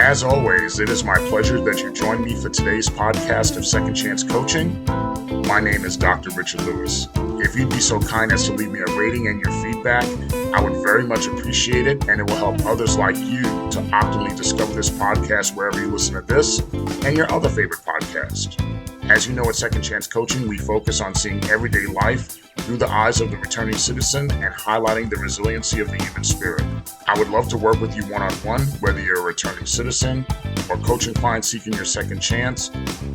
As always, it is my pleasure that you join me for today's podcast of Second Chance Coaching. My name is Dr. Richard Lewis. If you'd be so kind as to leave me a rating and your feedback, I would very much appreciate it, and it will help others like you to optimally discover this podcast wherever you listen to this and your other favorite podcast. As you know, at Second Chance Coaching, we focus on seeing everyday life through the eyes of the returning citizen and highlighting the resiliency of the human spirit. I would love to work with you one-on-one, whether you're a returning citizen or coaching client seeking your second chance,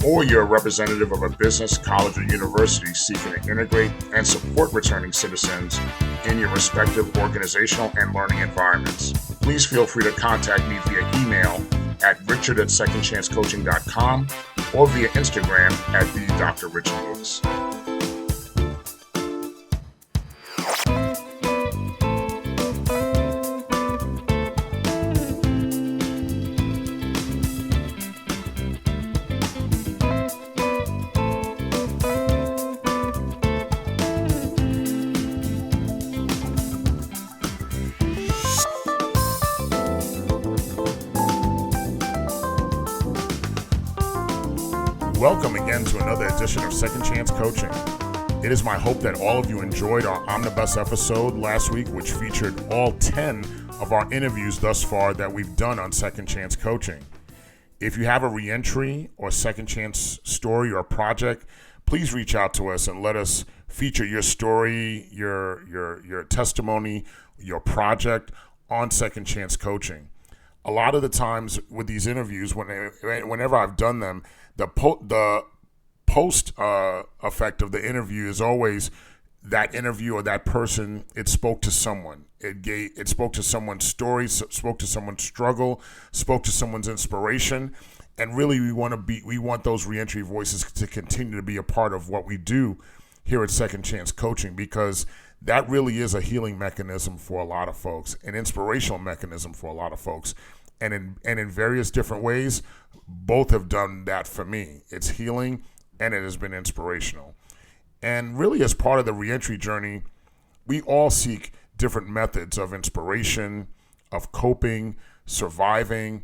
or you're a representative of a business, college, or university seeking to integrate and support returning citizens in your respective organizational and learning environments. Please feel free to contact me via email at richard@secondchancecoaching.com or via Instagram at the Dr. Richard Lewis. Welcome again to another edition of Second Chance Coaching. It is my hope that all of you enjoyed our omnibus episode last week, which featured all 10 of our interviews thus far that we've done on Second Chance Coaching. If you have a reentry or second chance story or project, please reach out to us and let us feature your story, your testimony, your project on Second Chance Coaching. A lot of the times with these interviews, whenever I've done them, the post effect of the interview is always that interview or that person. It spoke to someone. It spoke to someone's story, spoke to someone's struggle, spoke to someone's inspiration, and really we want those reentry voices to continue to be a part of what we do here at Second Chance Coaching, because that really is a healing mechanism for a lot of folks, an inspirational mechanism for a lot of folks. And in various different ways, both have done that for me. It's healing and it has been inspirational. And really, as part of the reentry journey, we all seek different methods of inspiration, of coping, surviving,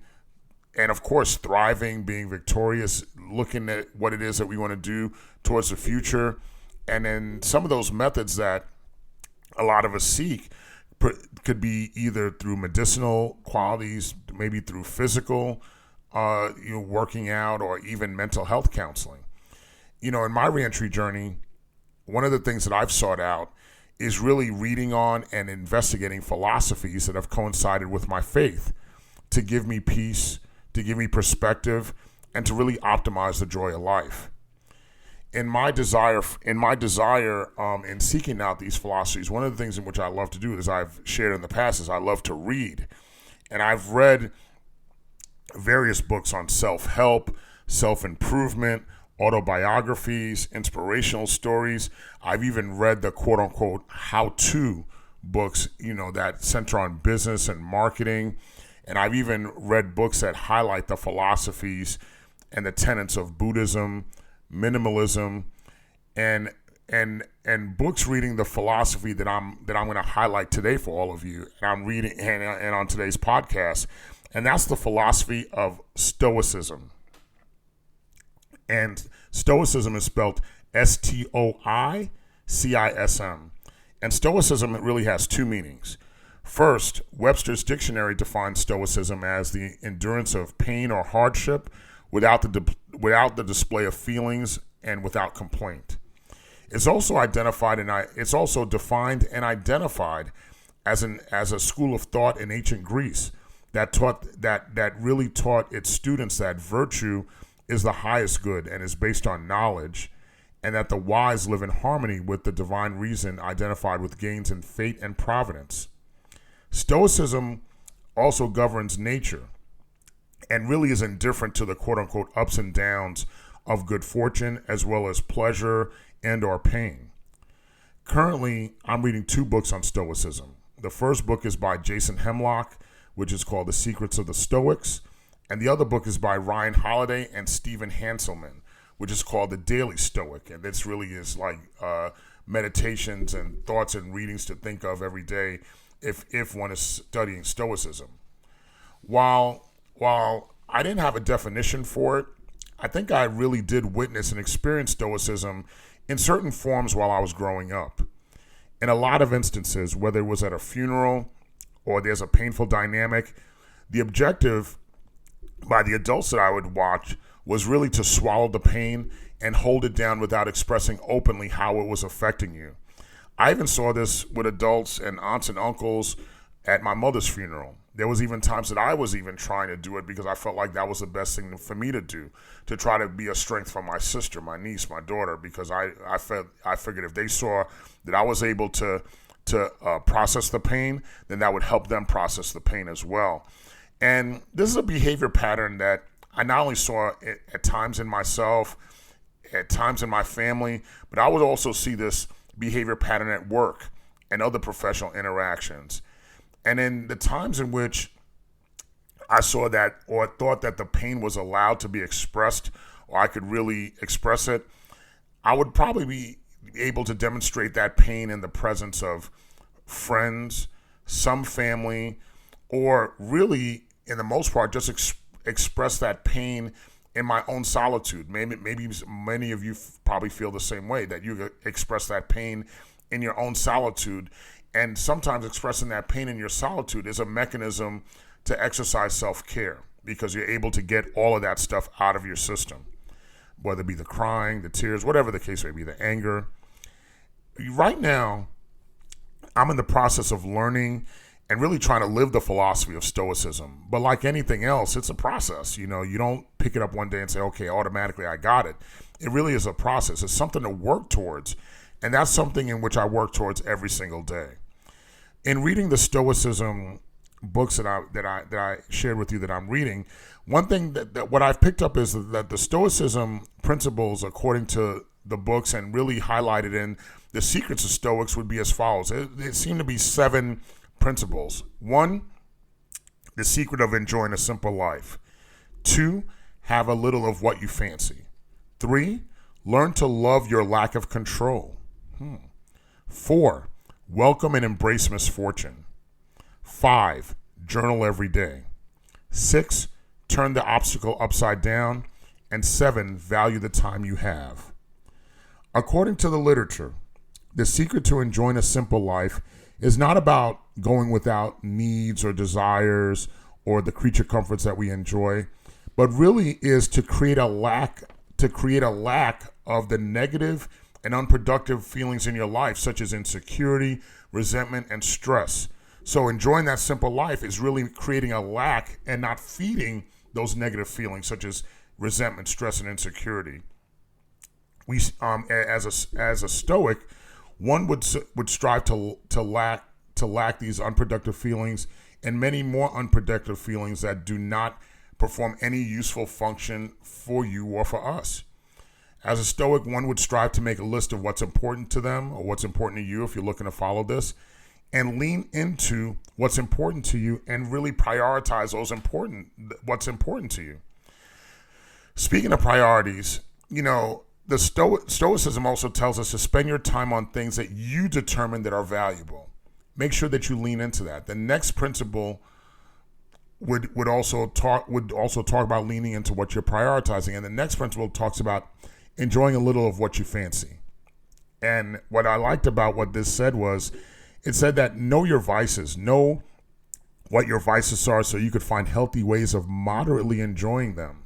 and of course, thriving, being victorious, looking at what it is that we want to do towards the future. And then some of those methods that a lot of us seek could be either through medicinal qualities, maybe through physical, working out, or even mental health counseling. In my reentry journey, one of the things that I've sought out is really reading on and investigating philosophies that have coincided with my faith to give me peace, to give me perspective, and to really optimize the joy of life. In my desire in seeking out these philosophies, one of the things in which I love to do, as I've shared in the past, is I love to read. And I've read various books on self-help, self-improvement, autobiographies, inspirational stories. I've even read the quote-unquote how-to books, that center on business and marketing. And I've even read books that highlight the philosophies and the tenets of Buddhism, minimalism, and books reading the philosophy that I'm going to highlight today for all of you. And I'm reading and on today's podcast, and that's the philosophy of Stoicism. And Stoicism is spelled Stoicism. And Stoicism really has two meanings. First, Webster's dictionary defines Stoicism as the endurance of pain or hardship without the display of feelings and without complaint. It's also defined and identified as a school of thought in ancient Greece that really taught its students that virtue is the highest good and is based on knowledge, and that the wise live in harmony with the divine reason identified with gains in fate and providence. Stoicism also governs nature and really is indifferent to the quote-unquote ups and downs of good fortune as well as pleasure and or pain. Currently, I'm reading two books on Stoicism. The first book is by Jason Hemlock, which is called The Secrets of the Stoics, and the other book is by Ryan Holiday and Stephen Hanselman, which is called The Daily Stoic, and this really is like meditations and thoughts and readings to think of every day if one is studying Stoicism. While I didn't have a definition for it. I think I really did witness and experience Stoicism in certain forms while I was growing up. In a lot of instances, whether it was at a funeral or there's a painful dynamic, the objective by the adults that I would watch was really to swallow the pain and hold it down without expressing openly how it was affecting you. I even saw this with adults and aunts and uncles at my mother's funeral. There was even times that I was even trying to do it because I felt like that was the best thing for me to do, to try to be a strength for my sister, my niece, my daughter, because I figured if they saw that I was able to process the pain, then that would help them process the pain as well. And this is a behavior pattern that I not only saw at times in myself, at times in my family, but I would also see this behavior pattern at work and other professional interactions. And in the times in which I saw that or thought that the pain was allowed to be expressed or I could really express it, I would probably be able to demonstrate that pain in the presence of friends, some family, or really, in the most part, just express that pain in my own solitude. Maybe many of you probably feel the same way, that you express that pain in your own solitude. And sometimes expressing that pain in your solitude is a mechanism to exercise self-care because you're able to get all of that stuff out of your system, whether it be the crying, the tears, whatever the case may be, the anger. Right now, I'm in the process of learning and really trying to live the philosophy of Stoicism. But like anything else, it's a process. You don't pick it up one day and say, okay, automatically I got it. It really is a process. It's something to work towards. And that's something in which I work towards every single day. In reading the Stoicism books that I shared with you that I'm reading, one thing that what I've picked up is that the Stoicism principles, according to the books and really highlighted in the secrets of Stoics, would be as follows. It seem to be 7 principles. 1, the secret of enjoying a simple life. 2, have a little of what you fancy. 3, learn to love your lack of control. 4, welcome and embrace misfortune. 5, journal every day. 6, turn the obstacle upside down. And 7, value the time you have. According to the literature, the secret to enjoying a simple life is not about going without needs or desires or the creature comforts that we enjoy, but really is to create a lack of the negative and unproductive feelings in your life, such as insecurity, resentment, and stress. So enjoying that simple life is really creating a lack and not feeding those negative feelings, such as resentment, stress, and insecurity. We, as a Stoic, one would strive to lack these unproductive feelings and many more unproductive feelings that do not perform any useful function for you or for us. As a Stoic, one would strive to make a list of what's important to them or what's important to you if you're looking to follow this, and lean into what's important to you and really prioritize what's important to you. Speaking of priorities, the Stoicism also tells us to spend your time on things that you determine that are valuable. Make sure that you lean into that. The next principle would also talk about leaning into what you're prioritizing, and the next principle talks about enjoying a little of what you fancy. And what I liked about what this said was, it said that know your vices, know what your vices are so you could find healthy ways of moderately enjoying them.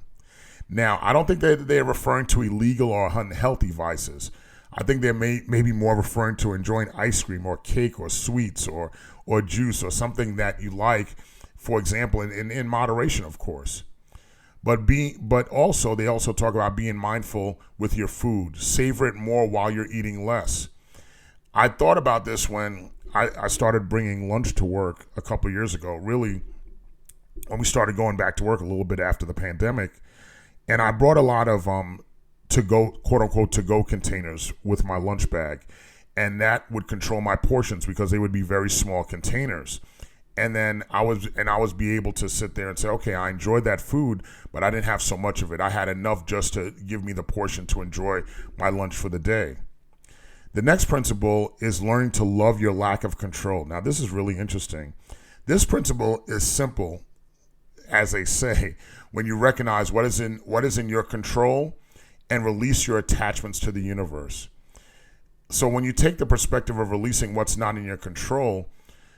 Now, I don't think that they're referring to illegal or unhealthy vices. I think they're maybe more referring to enjoying ice cream or cake or sweets or juice or something that you like, for example, in moderation, of course. But also they also talk about being mindful with your food. Savor it more while you're eating less. I thought about this when I started bringing lunch to work a couple years ago, really when we started going back to work a little bit after the pandemic. And I brought a lot of quote unquote to go containers with my lunch bag. And that would control my portions because they would be very small containers. And then I was be able to sit there and say, okay, I enjoyed that food, but I didn't have so much of it. I had enough just to give me the portion to enjoy my lunch for the day. The next principle is learning to love your lack of control. Now, this is really interesting. This principle is simple, as they say, when you recognize what is in your control and release your attachments to the universe. So when you take the perspective of releasing what's not in your control,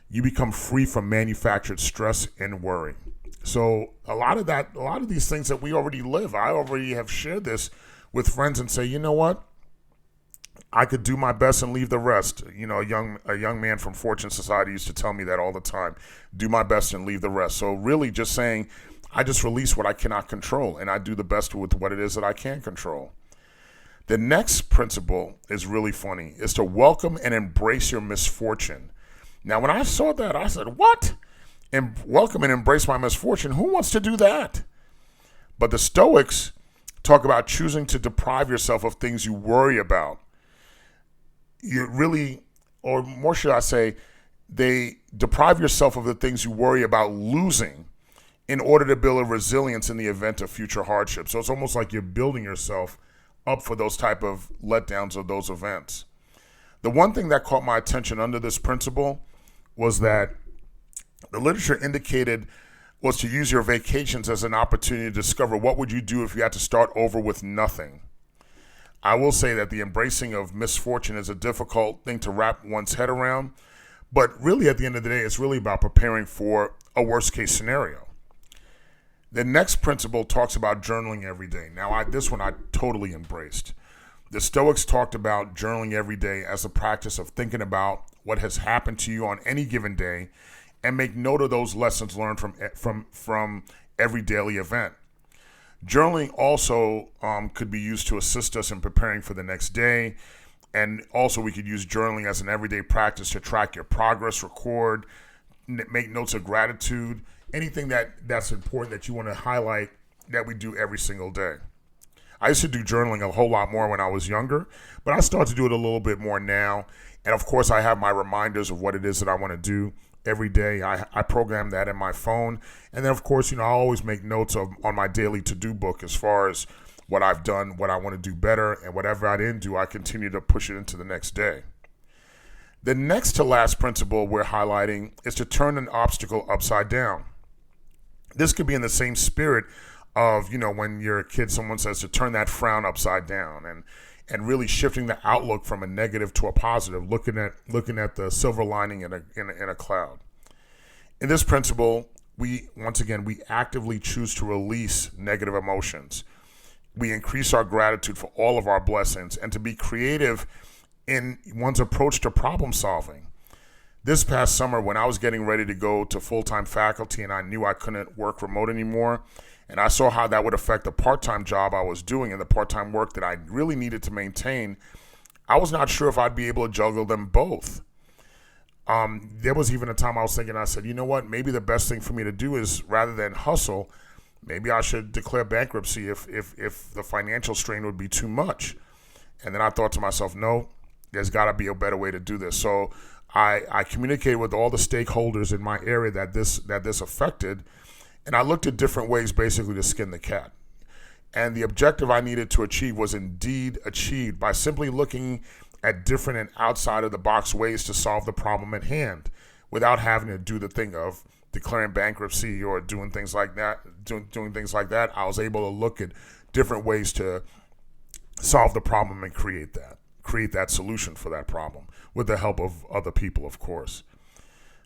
you become free from manufactured stress and worry. So a lot of these things that we already live, I already have shared this with friends and say, you know what? I could do my best and leave the rest. You know, a young man from Fortune Society used to tell me that all the time. Do my best and leave the rest. So really just saying, I just release what I cannot control and I do the best with what it is that I can control. The next principle is really funny, is to welcome and embrace your misfortune. Now, when I saw that, I said, what? And welcome and embrace my misfortune? Who wants to do that? But the Stoics talk about choosing to deprive yourself of things you worry about. You really, or more should I say, they deprive yourself of the things you worry about losing in order to build a resilience in the event of future hardship. So it's almost like you're building yourself up for those type of letdowns of those events. The one thing that caught my attention under this principle was that the literature indicated was to use your vacations as an opportunity to discover what would you do if you had to start over with nothing. I will say that the embracing of misfortune is a difficult thing to wrap one's head around, but really at the end of the day, it's really about preparing for a worst case scenario. The next principle talks about journaling every day. Now, this one I totally embraced. The Stoics talked about journaling every day as a practice of thinking about what has happened to you on any given day and make note of those lessons learned from every daily event. Journaling also could be used to assist us in preparing for the next day. And also we could use journaling as an everyday practice to track your progress, record, make notes of gratitude, anything that's important that you want to highlight that we do every single day. I used to do journaling a whole lot more when I was younger, but I start to do it a little bit more now. And of course, I have my reminders of what it is that I want to do every day. I program that in my phone. And then, of course, I always make notes on my daily to-do book as far as what I've done, what I want to do better, and whatever I didn't do, I continue to push it into the next day. The next to last principle we're highlighting is to turn an obstacle upside down. This could be in the same spirit of, when you're a kid, someone says to turn that frown upside down and really shifting the outlook from a negative to a positive, looking at the silver lining in a cloud. In this principle, we actively choose to release negative emotions. We increase our gratitude for all of our blessings and to be creative in one's approach to problem solving. This past summer, when I was getting ready to go to full-time faculty and I knew I couldn't work remote anymore, and I saw how that would affect the part-time job I was doing and the part-time work that I really needed to maintain, I was not sure if I'd be able to juggle them both. There was even a time I was thinking, I said, you know what, maybe the best thing for me to do is, rather than hustle, maybe I should declare bankruptcy if the financial strain would be too much. And then I thought to myself, no, there's got to be a better way to do this. So I communicated with all the stakeholders in my area that this affected, and I looked at different ways basically to skin the cat. And the objective I needed to achieve was indeed achieved by simply looking at different and outside of the box ways to solve the problem at hand without having to do the thing of declaring bankruptcy or doing things like that. Doing things like that, I was able to look at different ways to solve the problem and create that solution for that problem with the help of other people, of course.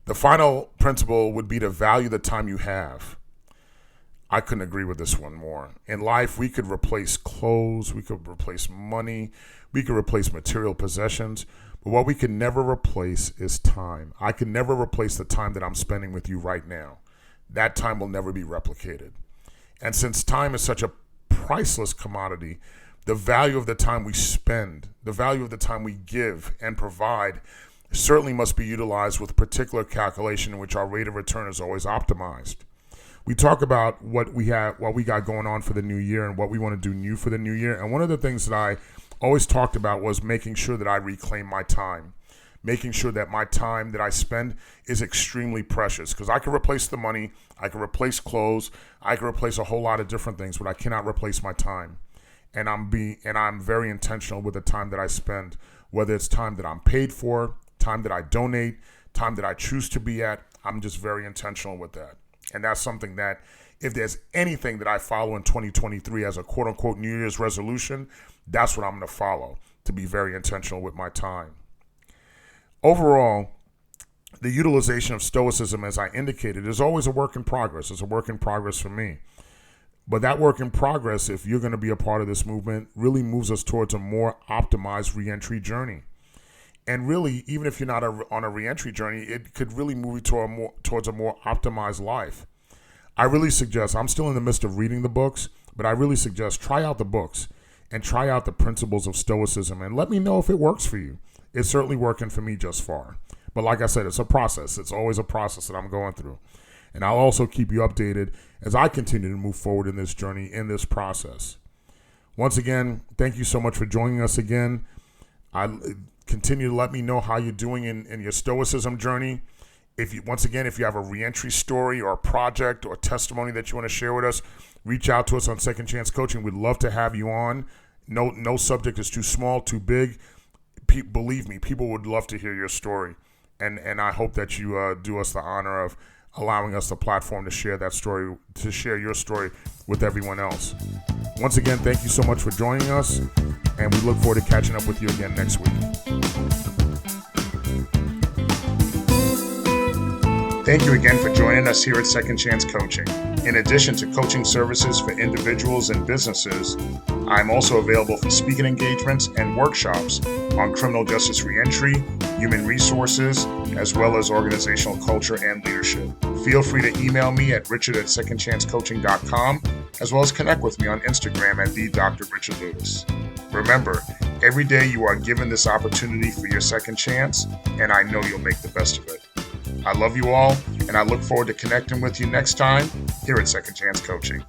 The final principle would be to value the time you have. I couldn't agree with this one more. In life, we could replace clothes, we could replace money, we could replace material possessions, but what we can never replace is time. I can never replace the time that I'm spending with you right now. That time will never be replicated. And since time is such a priceless commodity, the value of the time we spend, the value of the time we give and provide certainly must be utilized with particular calculation in which our rate of return is always optimized. We talk about what we got going on for the new year and what we want to do new for the new year. And one of the things that I always talked about was making sure that I reclaim my time, making sure that my time that I spend is extremely precious, because I can replace the money, I can replace clothes, I can replace a whole lot of different things, but I cannot replace my time. And I'm very intentional with the time that I spend, whether it's time that I'm paid for, time that I donate, time that I choose to be at. I'm just very intentional with that. And that's something that if there's anything that I follow in 2023 as a quote unquote New Year's resolution, that's what I'm going to follow, to be very intentional with my time. Overall, the utilization of Stoicism, as I indicated, is always a work in progress. It's a work in progress for me. But that work in progress, if you're going to be a part of this movement, really moves us towards a more optimized reentry journey. And really, even if you're not on a reentry journey, it could really move you towards a more optimized life. I really suggest, I'm still in the midst of reading the books, but I really suggest try out the books and try out the principles of Stoicism and let me know if it works for you. It's certainly working for me just far. But like I said, it's a process. It's always a process that I'm going through. And I'll also keep you updated as I continue to move forward in this journey, in this process. Once again, thank you so much for joining us again. Continue to let me know how you're doing in your Stoicism journey. If you have a reentry story or a project or testimony that you want to share with us, reach out to us on Second Chance Coaching. We'd love to have you on. No subject is too small, too big. Believe me, people would love to hear your story. And I hope that you do us the honor of allowing us the platform to share that story, to share your story with everyone else. Once again, thank you so much for joining us, and we look forward to catching up with you again next week. Thank you again for joining us here at Second Chance Coaching. In addition to coaching services for individuals and businesses, I'm also available for speaking engagements and workshops on criminal justice reentry, human resources, as well as organizational culture and leadership. Feel free to email me at richard@secondchancecoaching.com, as well as connect with me on Instagram at @DrRichardLewis. Remember, every day you are given this opportunity for your second chance, and I know you'll make the best of it. I love you all, and I look forward to connecting with you next time here at Second Chance Coaching.